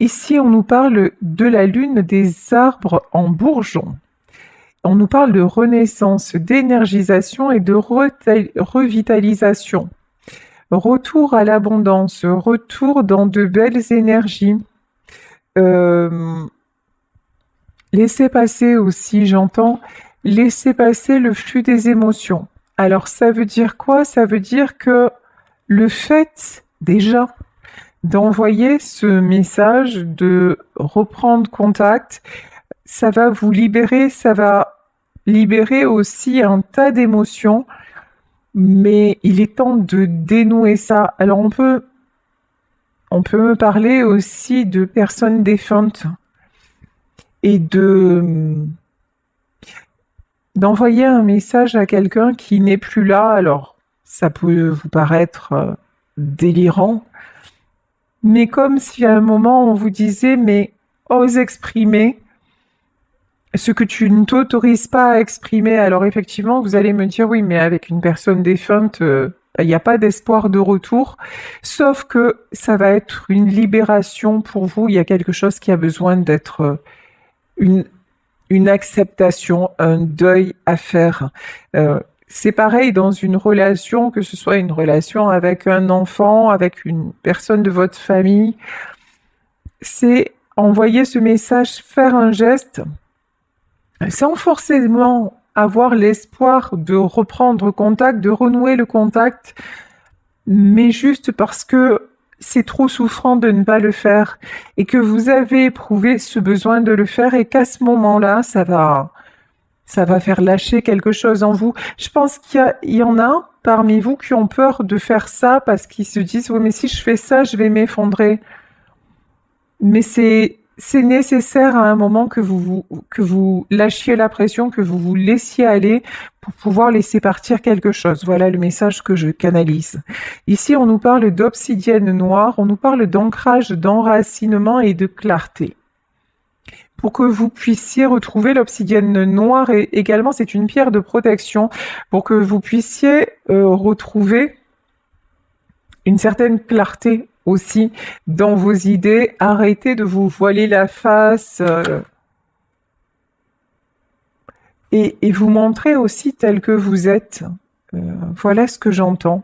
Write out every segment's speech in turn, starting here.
Ici, on nous parle de la lune des arbres en bourgeon. On nous parle de renaissance, d'énergisation et de revitalisation. Retour à l'abondance, retour dans de belles énergies. Laissez passer aussi, j'entends, laissez passer le flux des émotions. Alors ça veut dire quoi? Ça veut dire que le fait déjà d'envoyer ce message, de reprendre contact, ça va vous libérer, ça va libérer aussi un tas d'émotions, mais il est temps de dénouer ça. Alors on peut me parler aussi de personnes défuntes et d'envoyer un message à quelqu'un qui n'est plus là. Alors ça peut vous paraître délirant, mais comme si à un moment on vous disait mais ose exprimer ce que tu ne t'autorises pas à exprimer. Alors effectivement, vous allez me dire oui, mais avec une personne défunte, il n'y a pas d'espoir de retour, sauf que ça va être une libération pour vous. Il y a quelque chose qui a besoin d'être une acceptation, un deuil à faire. C'est pareil dans une relation, que ce soit une relation avec un enfant, avec une personne de votre famille. C'est envoyer ce message, faire un geste, sans forcément avoir l'espoir de reprendre contact, de renouer le contact, mais juste parce que c'est trop souffrant de ne pas le faire et que vous avez éprouvé ce besoin de le faire et qu'à ce moment-là, ça va faire lâcher quelque chose en vous. Je pense qu'il y en a parmi vous qui ont peur de faire ça parce qu'ils se disent « Oui, mais si je fais ça, je vais m'effondrer. » Mais c'est nécessaire à un moment que vous lâchiez la pression, que vous vous laissiez aller pour pouvoir laisser partir quelque chose. Voilà le message que je canalise. Ici, on nous parle d'obsidienne noire, on nous parle d'ancrage, d'enracinement et de clarté. Pour que vous puissiez retrouver l'obsidienne noire, et également c'est une pierre de protection, pour que vous puissiez retrouver une certaine clarté aussi dans vos idées. Arrêtez de vous voiler la face et vous montrer aussi tel que vous êtes. Voilà ce que j'entends.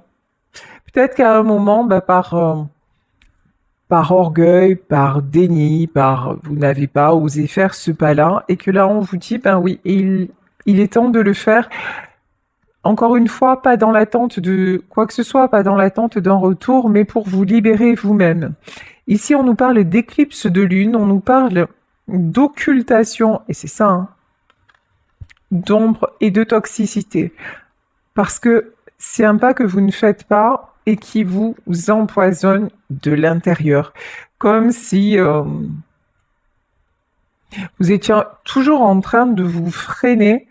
Peut-être qu'à un moment, par orgueil, par déni, vous n'avez pas osé faire ce pas-là, et que là on vous dit, ben oui, il est temps de le faire. Encore une fois, pas dans l'attente de quoi que ce soit, pas dans l'attente d'un retour, mais pour vous libérer vous-même. Ici, on nous parle d'éclipse de lune, on nous parle d'occultation, et c'est ça, hein, d'ombre et de toxicité. Parce que c'est un pas que vous ne faites pas et qui vous empoisonne de l'intérieur. Comme si vous étiez toujours en train de vous freiner.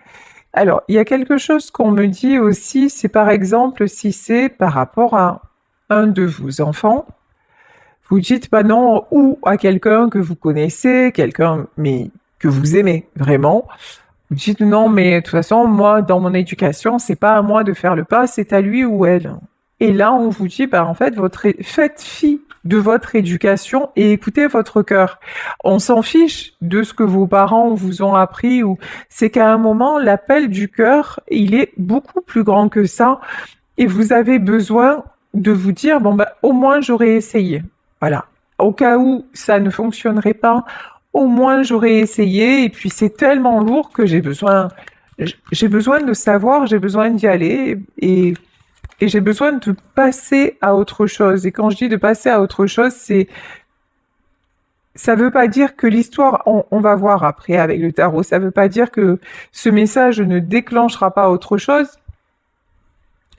Alors, il y a quelque chose qu'on me dit aussi, c'est par exemple si c'est par rapport à un de vos enfants, vous dites bah non, ou à quelqu'un que vous connaissez, quelqu'un mais que vous aimez vraiment, vous dites non mais de toute façon moi dans mon éducation c'est pas à moi de faire le pas, c'est à lui ou elle. Et là on vous dit bah en fait faites fi de votre éducation et écoutez votre cœur. On s'en fiche de ce que vos parents vous ont appris, ou c'est qu'à un moment l'appel du cœur il est beaucoup plus grand que ça et vous avez besoin de vous dire bon bah au moins j'aurais essayé. Voilà. Au cas où ça ne fonctionnerait pas, au moins j'aurais essayé, et puis c'est tellement lourd que j'ai besoin de savoir, j'ai besoin d'y aller et j'ai besoin de passer à autre chose. Et quand je dis de passer à autre chose, ça veut pas dire que l'histoire, on va voir après avec le tarot, ça veut pas dire que ce message ne déclenchera pas autre chose,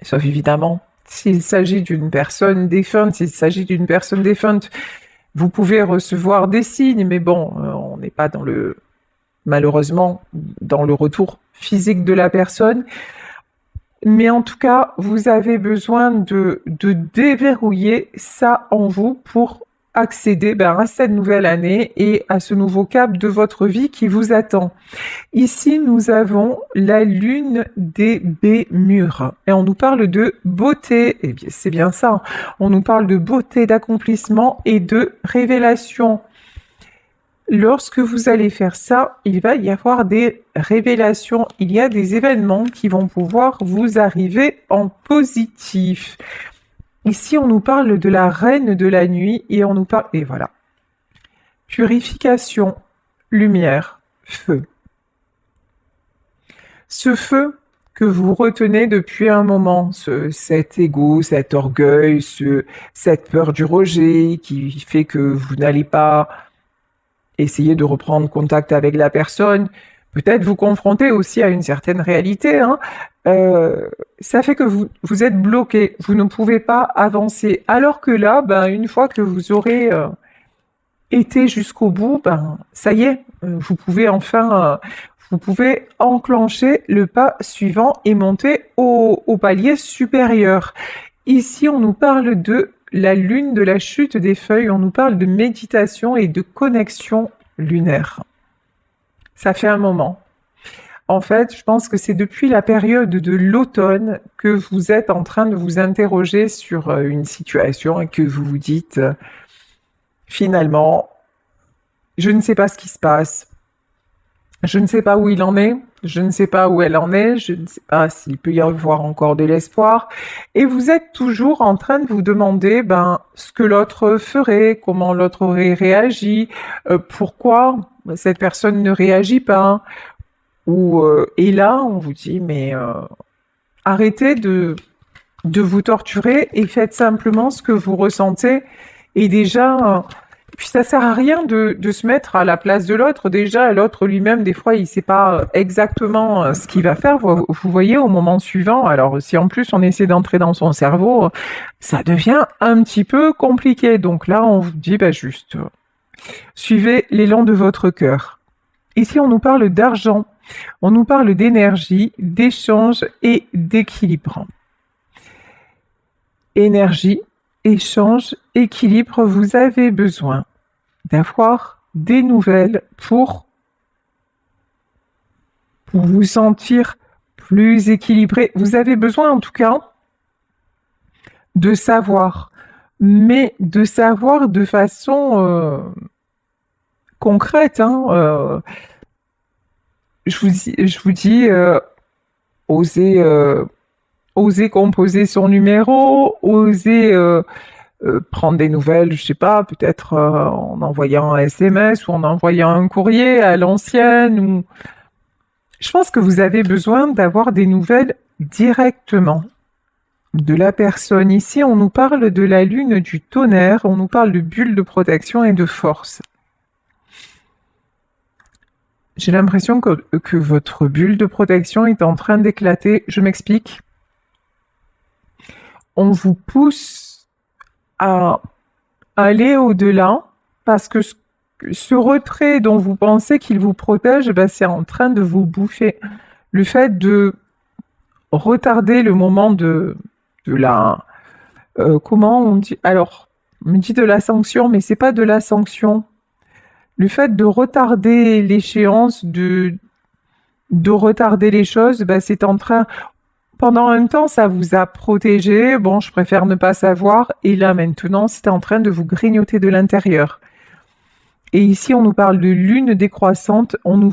sauf évidemment s'il s'agit d'une personne défunte, vous pouvez recevoir des signes, mais bon, on n'est pas malheureusement, dans le retour physique de la personne. Mais en tout cas, vous avez besoin de déverrouiller ça en vous pour accéder à cette nouvelle année et à ce nouveau cap de votre vie qui vous attend. Ici, nous avons la lune des Bémurs et on nous parle de beauté. Eh bien, c'est bien ça. On nous parle de beauté, d'accomplissement et de révélation. Lorsque vous allez faire ça, il va y avoir des révélations, il y a des événements qui vont pouvoir vous arriver en positif. Ici, on nous parle de la reine de la nuit et on nous parle... Et voilà. Purification, lumière, feu. Ce feu que vous retenez depuis un moment, cet ego, cet orgueil, cette peur du rejet qui fait que vous n'allez pas essayer de reprendre contact avec la personne, peut-être vous confronter aussi à une certaine réalité, hein, ça fait que vous êtes bloqué, vous ne pouvez pas avancer. Alors que là, une fois que vous aurez été jusqu'au bout, ça y est, vous pouvez enfin, vous pouvez enclencher le pas suivant et monter au palier supérieur. Ici, on nous parle de la lune, de la chute des feuilles, on nous parle de méditation et de connexion lunaire. Ça fait un moment. En fait, je pense que c'est depuis la période de l'automne que vous êtes en train de vous interroger sur une situation et que vous vous dites, finalement, je ne sais pas ce qui se passe. Je ne sais pas où il en est, je ne sais pas où elle en est, je ne sais pas s'il peut y avoir encore de l'espoir. Et vous êtes toujours en train de vous demander ce que l'autre ferait, comment l'autre aurait réagi, pourquoi cette personne ne réagit pas. Et là, on vous dit, mais arrêtez de vous torturer et faites simplement ce que vous ressentez. Et déjà... Puis ça sert à rien de se mettre à la place de l'autre. Déjà, l'autre lui-même, des fois, il sait pas exactement ce qu'il va faire. Vous voyez, au moment suivant, alors si en plus on essaie d'entrer dans son cerveau, ça devient un petit peu compliqué. Donc là, on vous dit juste, suivez l'élan de votre cœur. Ici, on nous parle d'argent, on nous parle d'énergie, d'échange et d'équilibre. Énergie, échange, équilibre, vous avez besoin d'avoir des nouvelles pour vous sentir plus équilibré. Vous avez besoin en tout cas de savoir, mais de savoir de façon concrète. Je vous dis oser composer son numéro, oser prendre des nouvelles, je sais pas, peut-être en envoyant un SMS ou en envoyant un courrier à l'ancienne. Ou... Je pense que vous avez besoin d'avoir des nouvelles directement de la personne. Ici, on nous parle de la lune du tonnerre, on nous parle de bulle de protection et de force. J'ai l'impression que votre bulle de protection est en train d'éclater. Je m'explique. On vous pousse à aller au-delà parce que ce retrait dont vous pensez qu'il vous protège, c'est en train de vous bouffer. Le fait de retarder le moment de la... comment on dit? Alors, on me dit de la sanction, mais c'est pas de la sanction. Le fait de retarder l'échéance, de retarder les choses, c'est en train... Pendant un temps, ça vous a protégé. Bon, je préfère ne pas savoir. Et là, maintenant, c'est en train de vous grignoter de l'intérieur. Et ici, on nous parle de lune décroissante. On nous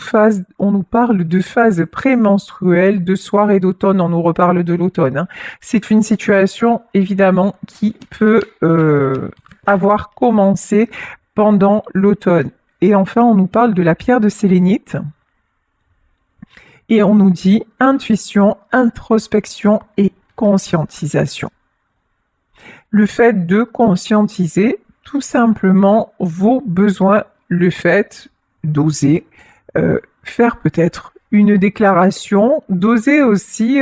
parle de phase prémenstruelle, de soir et d'automne. On nous reparle de l'automne. C'est une situation, évidemment, qui peut avoir commencé pendant l'automne. Et enfin, on nous parle de la pierre de sélénite. Et on nous dit intuition, introspection et conscientisation. Le fait de conscientiser tout simplement vos besoins, le fait d'oser faire peut-être une déclaration, d'oser aussi,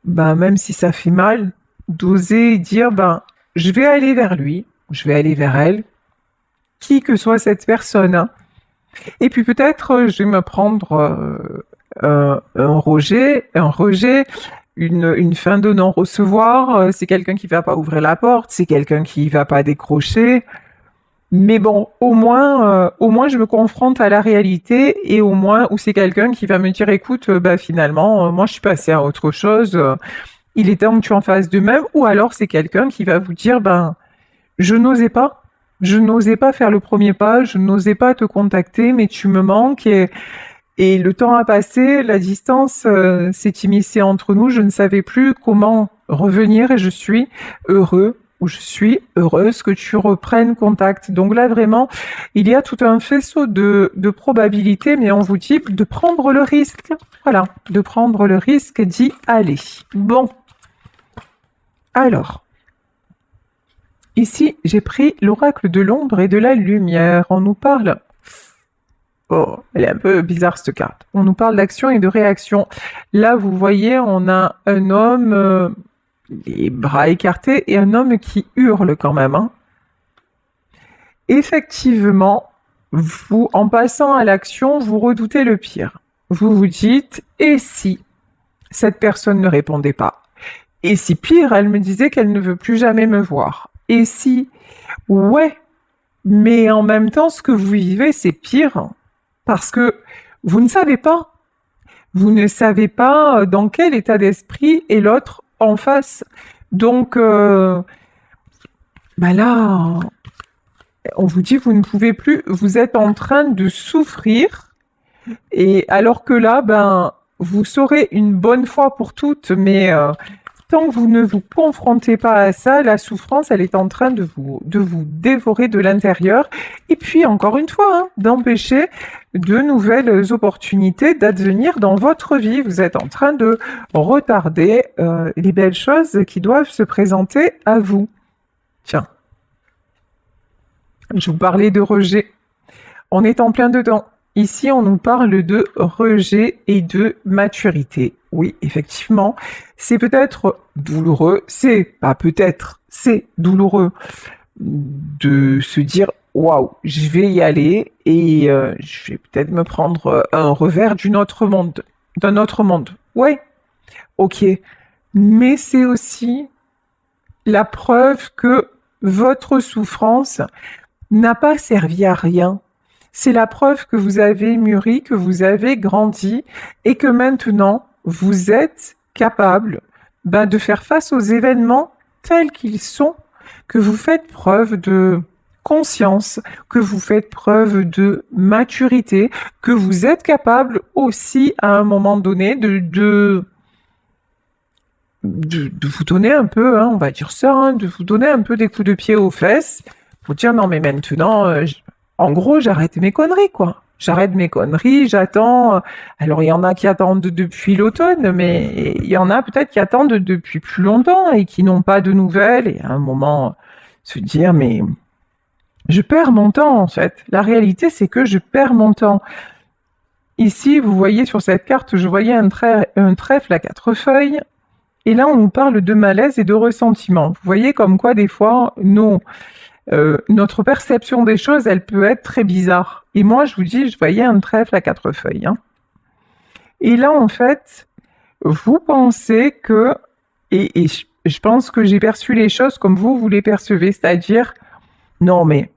même si ça fait mal, d'oser dire je vais aller vers lui, je vais aller vers elle, qui que soit cette personne. Et puis peut-être je vais me prendre un rejet, une fin de non-recevoir, c'est quelqu'un qui va pas ouvrir la porte, c'est quelqu'un qui va pas décrocher. Mais bon, au moins je me confronte à la réalité et au moins où c'est quelqu'un qui va me dire écoute, finalement, moi je suis passée à autre chose, il est temps que tu en fasses de même. Ou alors c'est quelqu'un qui va vous dire je n'osais pas, Je n'osais pas faire le premier pas, je n'osais pas te contacter, mais tu me manques et le temps a passé, la distance s'est immiscée entre nous, je ne savais plus comment revenir et je suis heureux ou je suis heureuse que tu reprennes contact. Donc là, vraiment, il y a tout un faisceau de probabilités, mais on vous dit de prendre le risque. Voilà, de prendre le risque d'y aller. Bon, alors, ici, j'ai pris l'oracle de l'ombre et de la lumière. On nous parle... Oh, elle est un peu bizarre cette carte. On nous parle d'action et de réaction. Là, vous voyez, on a un homme, les bras écartés, et un homme qui hurle quand même, hein. Effectivement, vous, en passant à l'action, vous redoutez le pire. Vous vous dites, et si cette personne ne répondait pas? Et si pire, elle me disait qu'elle ne veut plus jamais me voir? Et si, ouais, mais en même temps, ce que vous vivez, c'est pire. Parce que vous ne savez pas. Vous ne savez pas dans quel état d'esprit est l'autre en face. Donc, là, on vous dit vous ne pouvez plus, vous êtes en train de souffrir. Et alors que là, vous saurez une bonne fois pour toutes, mais tant que vous ne vous confrontez pas à ça, la souffrance, elle est en train de vous dévorer de l'intérieur. Et puis, encore une fois, hein, d'empêcher de nouvelles opportunités d'advenir dans votre vie. Vous êtes en train de retarder les belles choses qui doivent se présenter à vous. Tiens, je vous parlais de rejet. On est en plein dedans. Ici, on nous parle de rejet et de maturité. Oui, effectivement, c'est peut-être douloureux, c'est pas peut-être, c'est douloureux de se dire waouh, je vais y aller et je vais peut-être me prendre un revers d'un autre monde. Ouais, ok, mais c'est aussi la preuve que votre souffrance n'a pas servi à rien. C'est la preuve que vous avez mûri, que vous avez grandi et que maintenant, vous êtes capable de faire face aux événements tels qu'ils sont, que vous faites preuve de conscience, que vous faites preuve de maturité, que vous êtes capable aussi à un moment donné de vous donner un peu, hein, on va dire ça, hein, de vous donner un peu des coups de pied aux fesses pour dire non mais maintenant... En gros, j'arrête mes conneries, quoi. J'arrête mes conneries, j'attends. Alors, il y en a qui attendent depuis l'automne, mais il y en a peut-être qui attendent depuis plus longtemps et qui n'ont pas de nouvelles. Et à un moment, se dire, mais je perds mon temps, en fait. La réalité, c'est que je perds mon temps. Ici, vous voyez sur cette carte, je voyais un trèfle à 4 feuilles. Et là, on nous parle de malaise et de ressentiment. Vous voyez comme quoi, des fois, notre perception des choses, elle peut être très bizarre. Et moi, je vous dis, je voyais un trèfle à 4 feuilles. Hein. Et là, en fait, vous pensez que, et je pense que j'ai perçu les choses comme vous les percevez, c'est-à-dire, non mais, de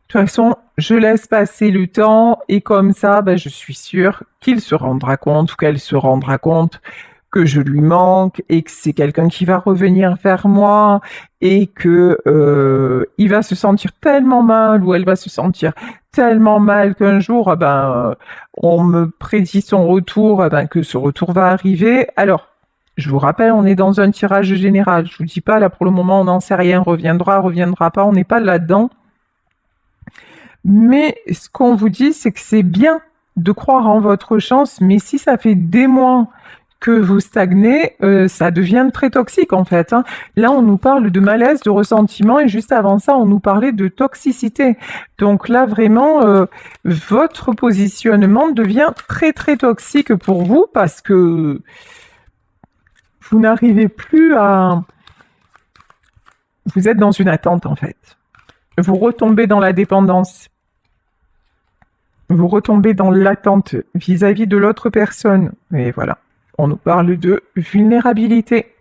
toute façon, je laisse passer le temps et comme ça, je suis sûre qu'il se rendra compte ou qu'elle se rendra compte que je lui manque et que c'est quelqu'un qui va revenir vers moi et que il va se sentir tellement mal ou elle va se sentir tellement mal qu'un jour, on me prédit son retour, que ce retour va arriver. Alors, je vous rappelle, on est dans un tirage général. Je vous dis pas, là, pour le moment, on n'en sait rien. Reviendra pas. On n'est pas là-dedans. Mais ce qu'on vous dit, c'est que c'est bien de croire en votre chance, mais si ça fait des mois que vous stagnez, ça devient très toxique en fait. Hein. Là, on nous parle de malaise, de ressentiment, et juste avant ça, on nous parlait de toxicité. Donc là, vraiment, votre positionnement devient très très toxique pour vous parce que vous n'arrivez plus à... Vous êtes dans une attente en fait. Vous retombez dans la dépendance. Vous retombez dans l'attente vis-à-vis de l'autre personne. Et voilà. On nous parle de vulnérabilité.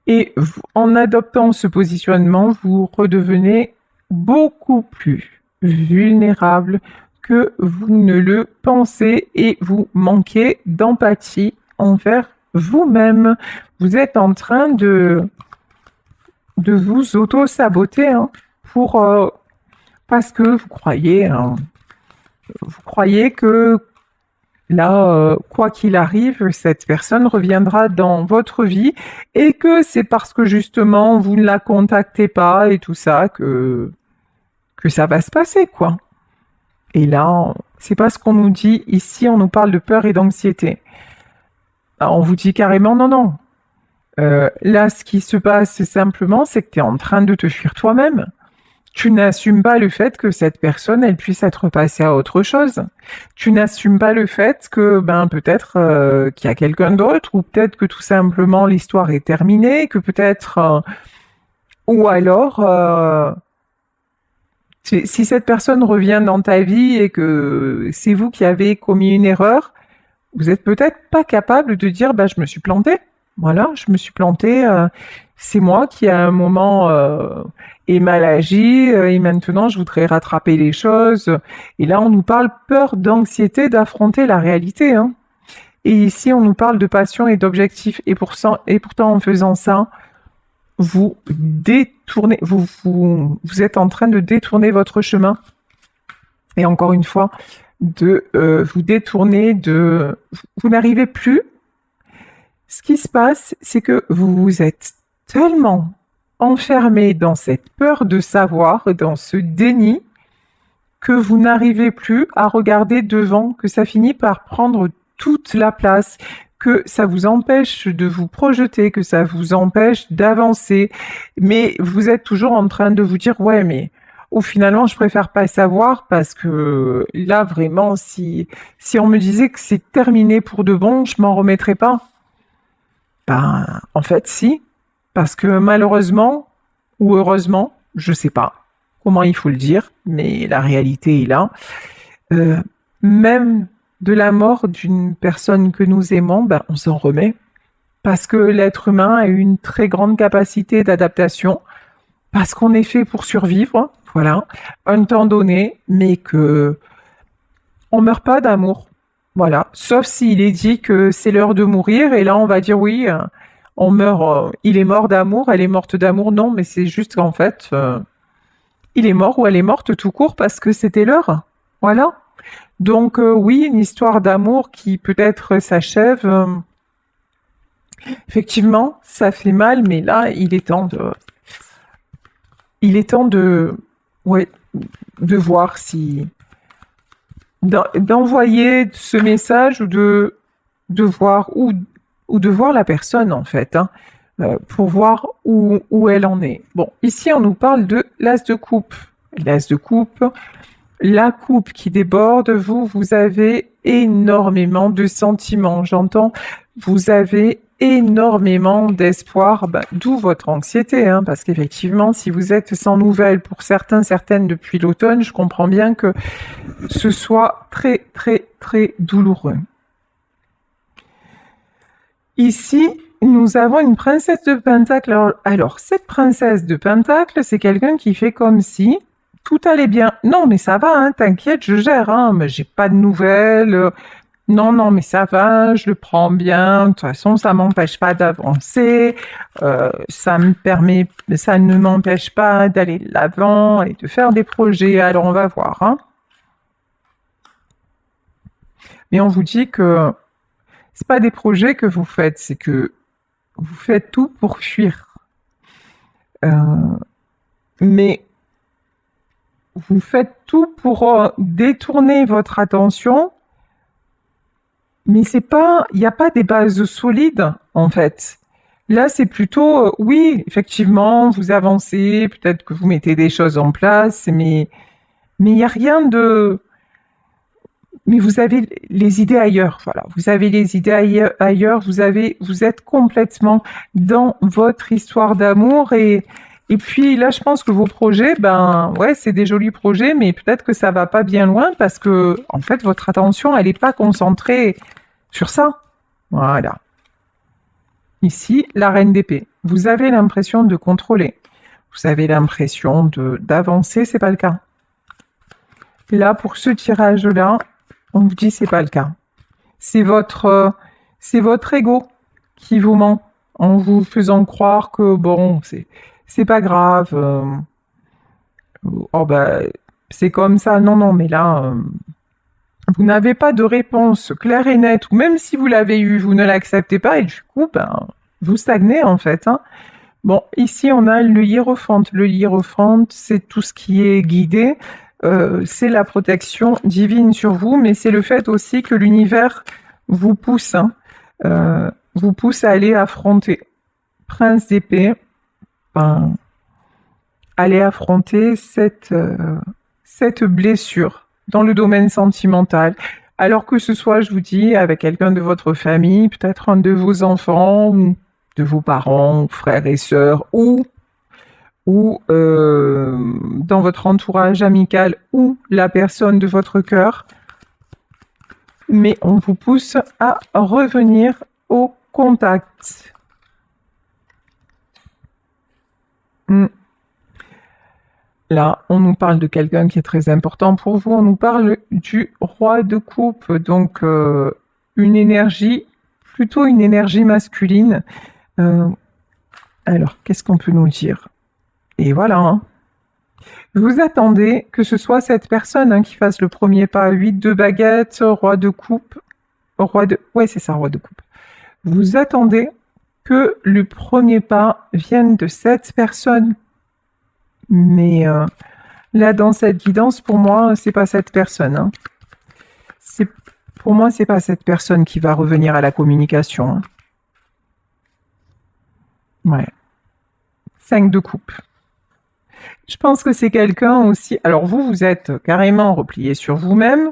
Et en adoptant ce positionnement, vous redevenez beaucoup plus vulnérable que vous ne le pensez et vous manquez d'empathie envers vous-même. Vous êtes en train de vous auto-saboter pour parce que vous croyez que là, quoi qu'il arrive, cette personne reviendra dans votre vie et que c'est parce que justement vous ne la contactez pas et tout ça que ça va se passer, quoi. Et là, c'est pas ce qu'on nous dit ici, on nous parle de peur et d'anxiété. On vous dit carrément non, non. Là, ce qui se passe simplement, c'est que tu es en train de te fuir toi-même. Tu n'assumes pas le fait que cette personne, elle puisse être passée à autre chose. Tu n'assumes pas le fait que, ben, peut-être qu'il y a quelqu'un d'autre, ou peut-être que tout simplement l'histoire est terminée, que peut-être, ou alors, si cette personne revient dans ta vie et que c'est vous qui avez commis une erreur, vous êtes peut-être pas capable de dire, bah, je me suis planté. Voilà, je me suis planté. C'est moi qui à un moment ai mal agi et maintenant je voudrais rattraper les choses. Et là, on nous parle peur, d'anxiété d'affronter la réalité, hein. Et ici, on nous parle de passion et d'objectif. Et pourtant, en faisant ça, vous détournez, vous êtes en train de détourner votre chemin. Et encore une fois, de vous détourner de... Vous n'arrivez plus. Ce qui se passe, c'est que vous êtes tellement enfermé dans cette peur de savoir, dans ce déni, que vous n'arrivez plus à regarder devant, que ça finit par prendre toute la place, que ça vous empêche de vous projeter, que ça vous empêche d'avancer, mais vous êtes toujours en train de vous dire, ouais, mais finalement, je préfère pas savoir parce que là, vraiment, si on me disait que c'est terminé pour de bon, je m'en remettrais pas. Ben, en fait, si, parce que malheureusement, ou heureusement, je sais pas comment il faut le dire, mais la réalité est là. Même de la mort d'une personne que nous aimons, ben, on s'en remet. Parce que l'être humain a une très grande capacité d'adaptation, parce qu'on est fait pour survivre, voilà, un temps donné, mais que on meurt pas d'amour. Voilà, sauf s'il est dit que c'est l'heure de mourir, et là on va dire oui, on meurt, il est mort d'amour, elle est morte d'amour, non, mais c'est juste qu'en fait, il est mort ou elle est morte tout court parce que c'était l'heure. Voilà. Donc oui, une histoire d'amour qui peut-être s'achève. Effectivement, ça fait mal, mais là, il est temps de, ouais, de voir si, d'envoyer ce message ou de voir ou de voir la personne en fait, hein, pour voir où elle en est. Bon, ici on nous parle de l'as de coupe. L'as de coupe, la coupe qui déborde, vous avez énormément de sentiments. J'entends, vous avez énormément d'espoir, d'où votre anxiété, hein, parce qu'effectivement, si vous êtes sans nouvelles pour certains, certaines depuis l'automne, je comprends bien que ce soit très, très, très douloureux. Ici, nous avons une princesse de Pentacle. Alors, cette princesse de Pentacle, c'est quelqu'un qui fait comme si tout allait bien. Non, mais ça va, hein, t'inquiète, je gère, hein, mais j'ai pas de nouvelles. Non, non, mais ça va, je le prends bien. De toute façon, ça m'empêche pas d'avancer. Ça ne m'empêche pas d'aller de l'avant et de faire des projets. Alors, on va voir, hein. Mais on vous dit que c'est pas des projets que vous faites, c'est que vous faites tout pour fuir. Mais vous faites tout pour détourner votre attention, mais c'est pas, il n'y a pas des bases solides en fait. Là, c'est plutôt, oui, effectivement, vous avancez, peut-être que vous mettez des choses en place, mais il n'y a rien de... Mais vous avez les idées ailleurs, voilà. Vous avez les idées ailleurs, vous êtes complètement dans votre histoire d'amour et puis là, je pense que vos projets, ben ouais, c'est des jolis projets, mais peut-être que ça va pas bien loin parce que en fait, votre attention, elle n'est pas concentrée sur ça. Voilà. Ici, la reine d'épée. Vous avez l'impression de contrôler. Vous avez l'impression d'avancer, c'est pas le cas. Là, pour ce tirage-là, on vous dit c'est pas le cas. C'est votre ego qui vous ment en vous faisant croire que bon, c'est pas grave. Oh bah, c'est comme ça. Non, non, mais là, vous n'avez pas de réponse claire et nette, ou même si vous l'avez eu, vous ne l'acceptez pas, et du coup, ben, vous stagnez en fait, hein. Bon, ici on a le hiérophante. Le hiérophante, c'est tout ce qui est guidé, c'est la protection divine sur vous, mais c'est le fait aussi que l'univers vous pousse, hein, vous pousse à aller affronter. Prince d'épée, ben, aller affronter cette blessure dans le domaine sentimental. Alors que ce soit, je vous dis, avec quelqu'un de votre famille, peut-être un de vos enfants, ou de vos parents, frères et sœurs, ou dans votre entourage amical, ou la personne de votre cœur, mais on vous pousse à revenir au contact. Là, on nous parle de quelqu'un qui est très important pour vous, on nous parle du roi de coupe, donc une énergie, plutôt une énergie masculine. Alors, qu'est-ce qu'on peut nous dire? Et voilà, hein. Vous attendez que ce soit cette personne, hein, qui fasse le premier pas. 8 de baguette, roi de coupe, Ouais, c'est ça, roi de coupe. Vous attendez que le premier pas vienne de cette personne. Mais là, dans cette guidance, pour moi, c'est pas cette personne, hein. Pour moi, c'est pas cette personne qui va revenir à la communication, hein. Ouais. 5 de coupe. Je pense que c'est quelqu'un aussi. Alors vous êtes carrément replié sur vous-même,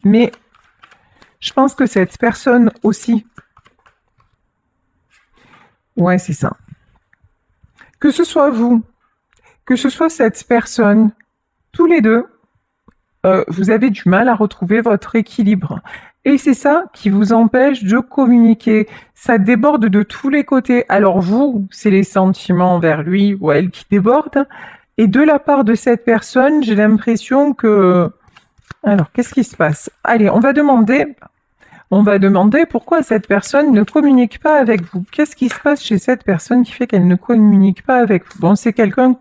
mais je pense que cette personne aussi. Ouais, c'est ça. Que ce soit vous, que ce soit cette personne, tous les deux, vous avez du mal à retrouver votre équilibre. Et c'est ça qui vous empêche de communiquer. Ça déborde de tous les côtés. Alors vous, c'est les sentiments envers lui ou elle qui débordent. Et de la part de cette personne, j'ai l'impression que... Alors, qu'est-ce qui se passe? Allez, on va demander pourquoi cette personne ne communique pas avec vous. Qu'est-ce qui se passe chez cette personne qui fait qu'elle ne communique pas avec vous? Bon, c'est quelqu'un,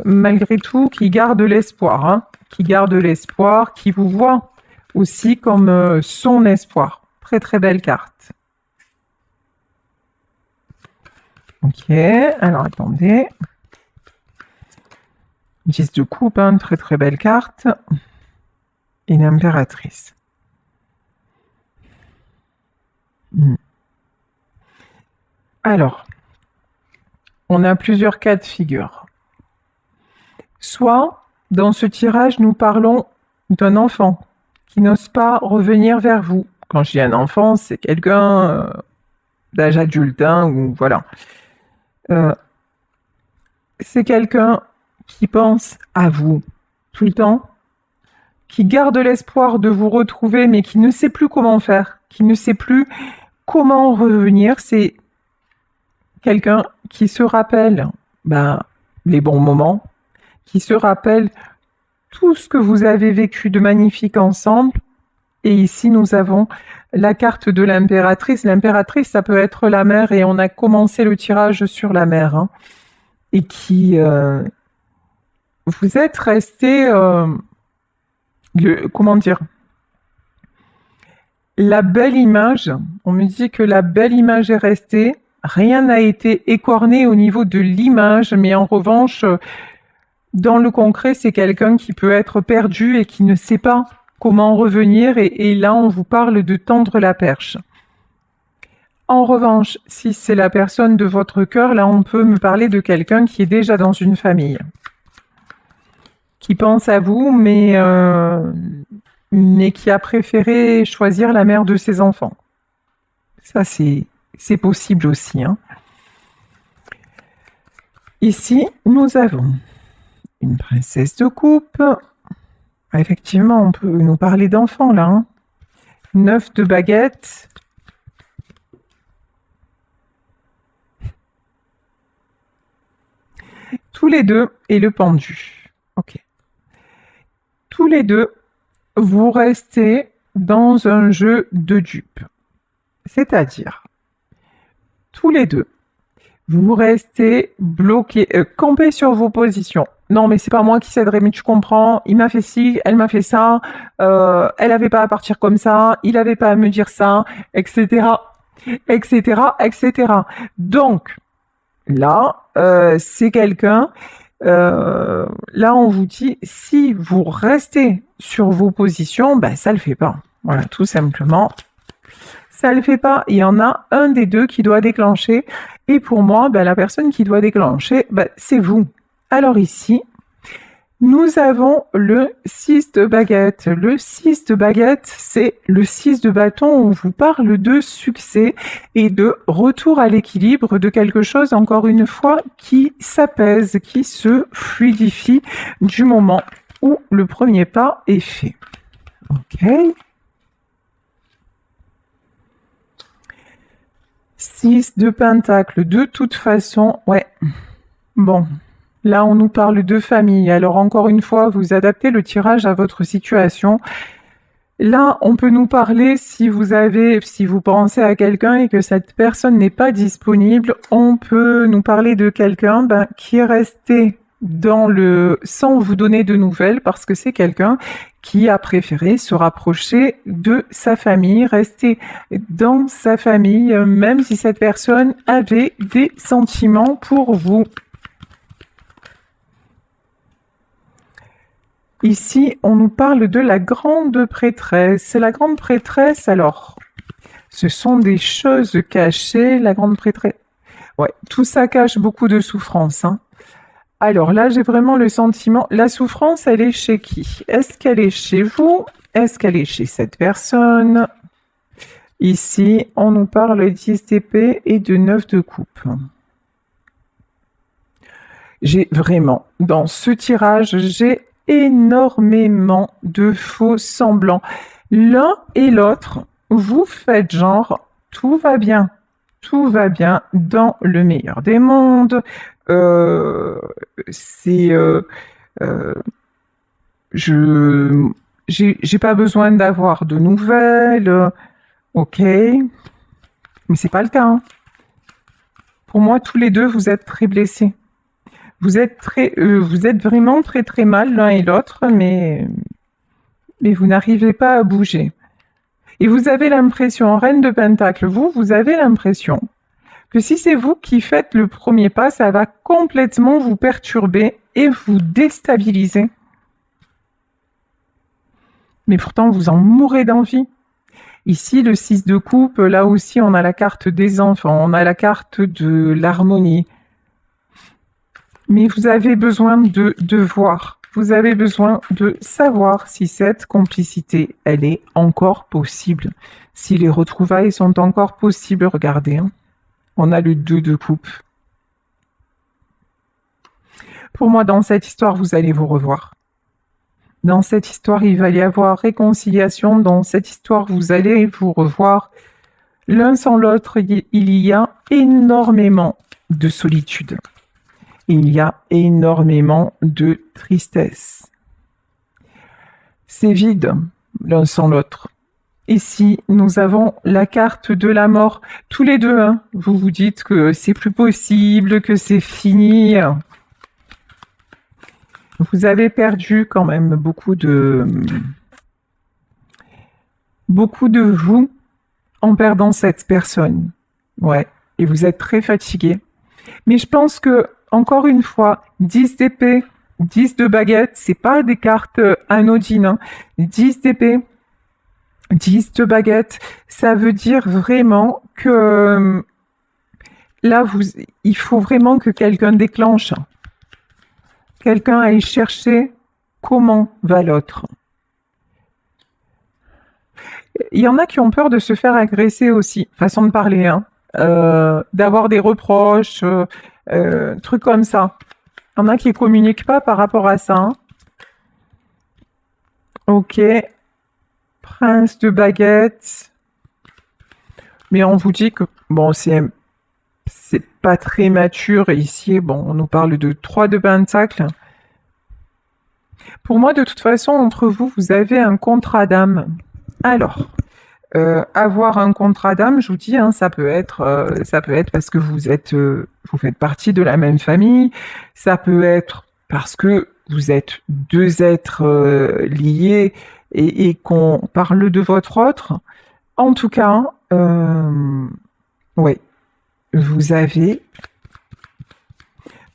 malgré tout, qui garde l'espoir, hein, qui garde l'espoir, qui vous voit aussi comme son espoir. Très très belle carte. Ok, alors attendez. 10 de coupe, hein, très très belle carte. Et l'impératrice. Alors, on a plusieurs cas de figure. Soit, dans ce tirage, nous parlons d'un enfant qui n'ose pas revenir vers vous. Quand je dis un enfant, c'est quelqu'un d'âge adulte, hein, ou voilà. C'est quelqu'un qui pense à vous tout le temps, qui garde l'espoir de vous retrouver, mais qui ne sait plus comment faire, qui ne sait plus comment revenir. C'est quelqu'un qui se rappelle les bons moments, qui se rappelle tout ce que vous avez vécu de magnifique ensemble. Et ici, nous avons la carte de l'impératrice. L'impératrice, ça peut être la mère, et on a commencé le tirage sur la mère, hein, et qui... vous êtes resté... comment dire? La belle image, on me dit que la belle image est restée. Rien n'a été écorné au niveau de l'image, mais en revanche, dans le concret, c'est quelqu'un qui peut être perdu et qui ne sait pas comment revenir, et là, on vous parle de tendre la perche. En revanche, si c'est la personne de votre cœur, là, on peut me parler de quelqu'un qui est déjà dans une famille, qui pense à vous, mais qui a préféré choisir la mère de ses enfants. Ça, c'est possible aussi, hein. Ici, nous avons une princesse de coupe. Effectivement, on peut nous parler d'enfants, là, hein. 9 de baguette. Tous les deux, et le pendu. Ok. Tous les deux, vous restez dans un jeu de dupes. C'est-à-dire, tous les deux, vous restez bloqués, campés sur vos positions. non, mais c'est pas moi qui céderai, mais tu comprends, il m'a fait ci, elle m'a fait ça, elle avait pas à partir comme ça, il avait pas à me dire ça, etc., etc., etc. Donc, là, c'est quelqu'un, là, on vous dit, si vous restez sur vos positions, ben, ça le fait pas. Voilà, tout simplement. Ça le fait pas. Il y en a un des deux qui doit déclencher. Et pour moi, ben, la personne qui doit déclencher, ben, c'est vous. Alors ici, nous avons le 6 de baguette. Le 6 de baguette, c'est le 6 de bâton. On vous parle de succès et de retour à l'équilibre de quelque chose, encore une fois, qui s'apaise, qui se fluidifie du moment où le premier pas est fait. Ok. 6 de pentacle, de toute façon, ouais. Bon. Là, on nous parle de famille. Alors, encore une fois, vous adaptez le tirage à votre situation. Là, on peut nous parler, si vous pensez à quelqu'un et que cette personne n'est pas disponible, on peut nous parler de quelqu'un qui est resté sans vous donner de nouvelles, parce que c'est quelqu'un qui a préféré se rapprocher de sa famille, rester dans sa famille, même si cette personne avait des sentiments pour vous. Ici, on nous parle de la grande prêtresse. La grande prêtresse, alors, ce sont des choses cachées, la grande prêtresse. Ouais, tout ça cache beaucoup de souffrance, hein. Alors là, j'ai vraiment le sentiment, la souffrance, elle est chez qui? Est-ce qu'elle est chez vous? Est-ce qu'elle est chez cette personne? Ici, on nous parle 10 d'épée et de 9 de coupe. J'ai vraiment, dans ce tirage, j'ai énormément de faux semblants. L'un et l'autre, vous faites genre, tout va bien dans le meilleur des mondes. J'ai pas besoin d'avoir de nouvelles. Ok, mais c'est pas le cas, hein. Pour moi, tous les deux, vous êtes très blessés. Vous êtes vraiment très très mal l'un et l'autre, mais vous n'arrivez pas à bouger. Et vous avez l'impression, Reine de Pentacle, vous avez l'impression que si c'est vous qui faites le premier pas, ça va complètement vous perturber et vous déstabiliser. Mais pourtant, vous en mourrez d'envie. Ici, le 6 de coupe, là aussi, on a la carte des enfants, on a la carte de l'harmonie. Mais vous avez besoin de voir, vous avez besoin de savoir si cette complicité, elle est encore possible, si les retrouvailles sont encore possibles. Regardez, hein. On a le 2 de coupe. Pour moi, dans cette histoire, vous allez vous revoir. Dans cette histoire, il va y avoir réconciliation. Dans cette histoire, vous allez vous revoir. L'un sans l'autre, il y a énormément de solitude. Il y a énormément de tristesse. C'est vide, l'un sans l'autre. Ici, nous avons la carte de la mort. Tous les deux, hein, vous vous dites que c'est plus possible, que c'est fini. Vous avez perdu quand même beaucoup de vous en perdant cette personne. Ouais, et vous êtes très fatigué. Mais je pense que, encore une fois, 10 d'épée, 10 de baguette, c'est pas des cartes anodines, hein. 10 d'épée, 10 de baguette, ça veut dire vraiment que là, il faut vraiment que quelqu'un déclenche. Quelqu'un aille chercher comment va l'autre. Il y en a qui ont peur de se faire agresser aussi, façon de parler, hein. D'avoir des reproches, trucs comme ça. Il y en a qui ne communiquent pas par rapport à ça, hein. Ok. Prince de baguette. Mais on vous dit que, bon, c'est pas très mature ici. Bon, on nous parle de 3 de pentacle. Pour moi, de toute façon, entre vous, vous avez un contrat d'âme. Alors, avoir un contrat d'âme, je vous dis, hein, ça peut être parce que vous faites partie de la même famille. Ça peut être parce que vous êtes deux êtres liés et qu'on parle de votre autre. En tout cas, oui, vous avez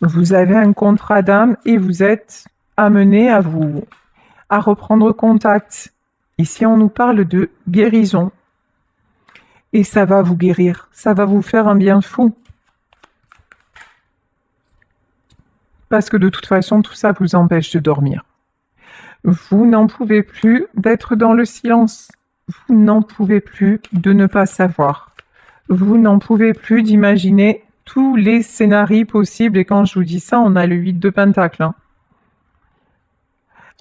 un contrat d'âme et vous êtes amené à reprendre contact. Ici, on nous parle de guérison. Et ça va vous guérir, ça va vous faire un bien fou. Parce que de toute façon, tout ça vous empêche de dormir. Vous n'en pouvez plus d'être dans le silence. Vous n'en pouvez plus de ne pas savoir. Vous n'en pouvez plus d'imaginer tous les scénarios possibles. Et quand je vous dis ça, on a le 8 de Pentacle. Hein.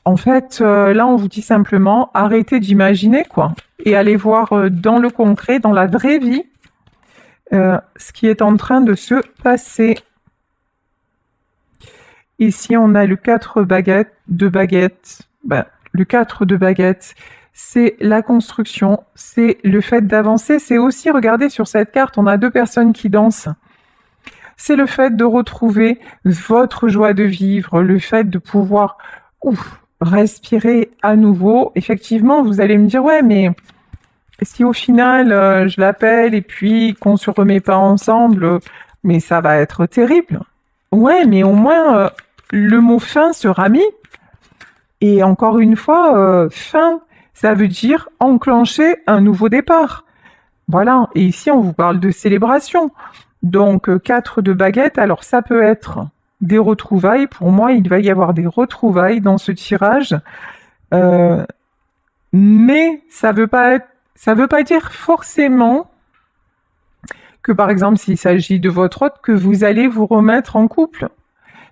En fait, là, on vous dit simplement, arrêtez d'imaginer, quoi. Et allez voir dans le concret, dans la vraie vie, ce qui est en train de se passer. Ici, on a le 4 de baguettes. Ben, le 4 de baguettes, c'est la construction, c'est le fait d'avancer. C'est aussi, regardez sur cette carte, on a deux personnes qui dansent. C'est le fait de retrouver votre joie de vivre, le fait de pouvoir respirer à nouveau. Effectivement, vous allez me dire, ouais, mais si au final, je l'appelle et puis qu'on se remet pas ensemble, mais ça va être terrible. Ouais, mais au moins, le mot fin sera mis. Et encore une fois, fin, ça veut dire enclencher un nouveau départ. Voilà. Et ici, on vous parle de célébration. Donc, 4 de baguettes. Alors, ça peut être des retrouvailles. Pour moi, il va y avoir des retrouvailles dans ce tirage. Mais ça veut pas dire forcément que, par exemple, s'il s'agit de votre hôte, que vous allez vous remettre en couple.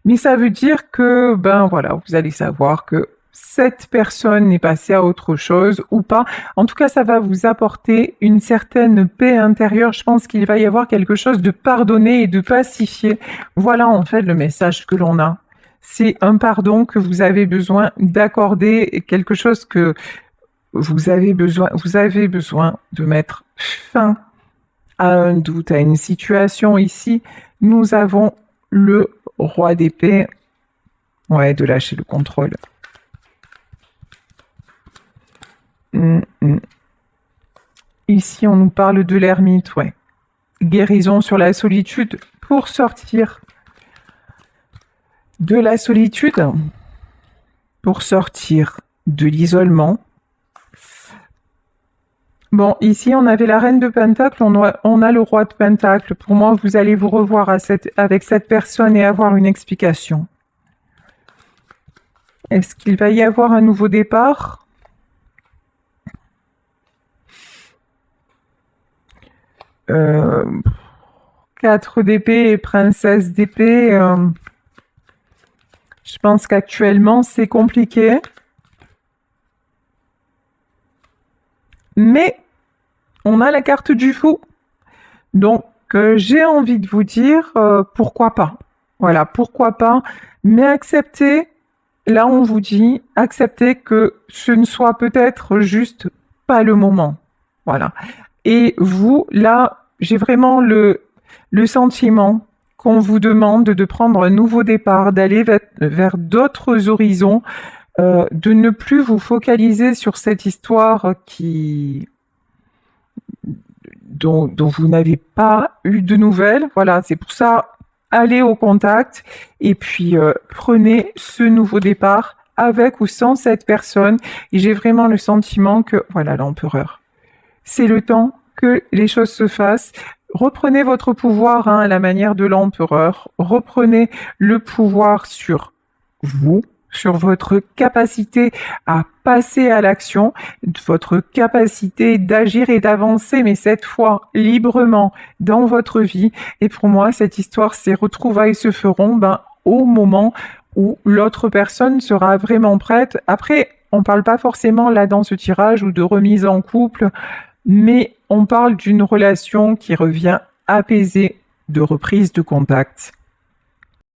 Mais ça veut dire que, ben voilà, vous allez savoir que cette personne est passée à autre chose ou pas. En tout cas, ça va vous apporter une certaine paix intérieure. Je pense qu'il va y avoir quelque chose de pardonné et de pacifié. Voilà en fait le message que l'on a. C'est un pardon que vous avez besoin d'accorder, quelque chose que vous avez besoin de mettre fin à un doute, à une situation. Ici, nous avons le roi d'épée. Ouais, de lâcher le contrôle. Ici, on nous parle de l'ermite, ouais. Guérison sur la solitude pour sortir de la solitude, pour sortir de l'isolement. Bon, ici, on avait la reine de Pentacle, on a le roi de Pentacle. Pour moi, vous allez vous revoir avec cette personne et avoir une explication. Est-ce qu'il va y avoir un nouveau départ ? 4 d'épée et princesse d'épée. Je pense qu'actuellement, c'est compliqué. Mais on a la carte du fou. Donc, j'ai envie de vous dire, pourquoi pas. Voilà, pourquoi pas. Mais acceptez, là on vous dit, acceptez que ce ne soit peut-être juste pas le moment. Voilà. Et vous, là, j'ai vraiment le sentiment qu'on vous demande de prendre un nouveau départ, d'aller vers d'autres horizons, de ne plus vous focaliser sur cette histoire dont vous n'avez pas eu de nouvelles. Voilà, c'est pour ça, allez au contact et puis prenez ce nouveau départ avec ou sans cette personne. Et j'ai vraiment le sentiment que, voilà, l'empereur. C'est le temps que les choses se fassent. Reprenez votre pouvoir à la manière de l'empereur. Reprenez le pouvoir sur vous, sur votre capacité à passer à l'action, votre capacité d'agir et d'avancer, mais cette fois librement dans votre vie. Et pour moi, cette histoire, ces retrouvailles se feront au moment où l'autre personne sera vraiment prête. Après, on ne parle pas forcément là dans ce tirage ou de remise en couple, mais on parle d'une relation qui revient apaisée, de reprise de contact.